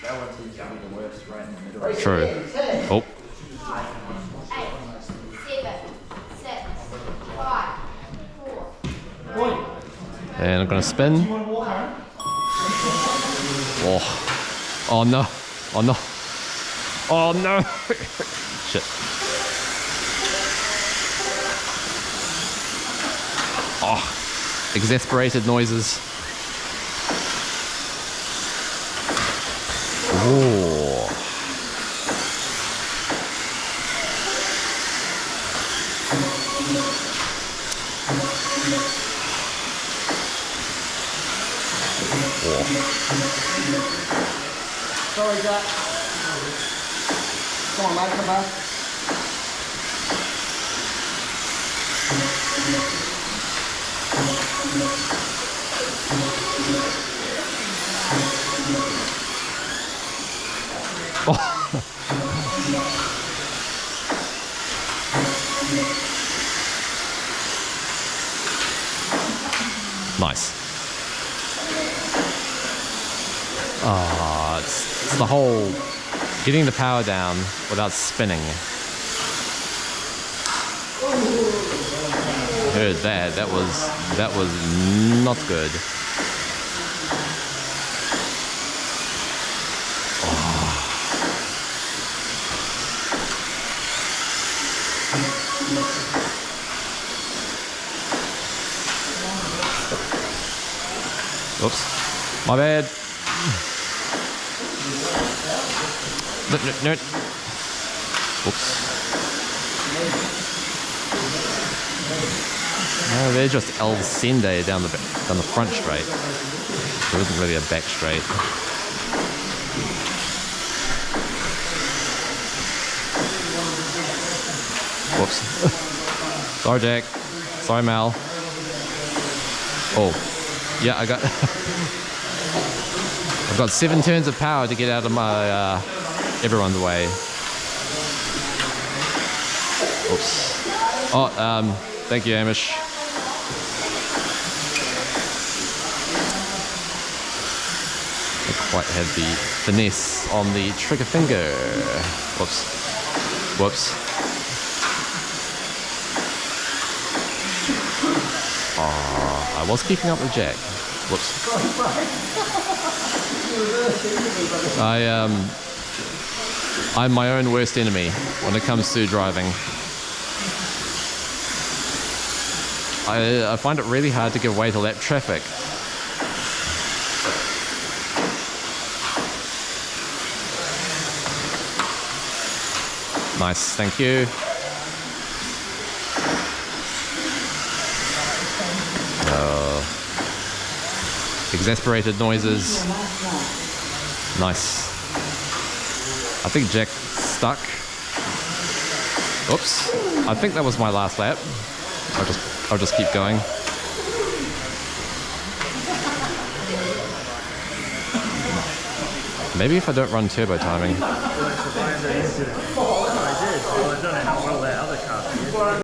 That one seems to be the worst right in the middle. True. Oh. 8, 7, 6, 5, 4. And I'm gonna spin. Oh. Oh no. Oh no. Oh no. Shit. Oh. Exasperated noises. Oh. Sorry, Jack. Come on, mate, come back. Oh. Nice. Ah, it's the whole getting the power down without spinning. Heard that. That was not good. Oops, my bad. No. Oops. No, they're just El Sende down the front straight. There isn't really a back straight. Whoops. Sorry, Jack. Sorry, Mal. Oh. Yeah, I've got 7 turns of power to get out of my everyone's way. Oops. Oh, thank you, Amish. I quite had the finesse on the trigger finger. Whoops. Whoops. Oh, I was keeping up with Jack. Whoops. I'm my own worst enemy when it comes to driving. I find it really hard to give way to lap traffic. Nice, thank you. Exasperated noises. Nice. I think Jack stuck. Oops. I think that was my last lap. I'll just keep going. Maybe if I don't run turbo timing.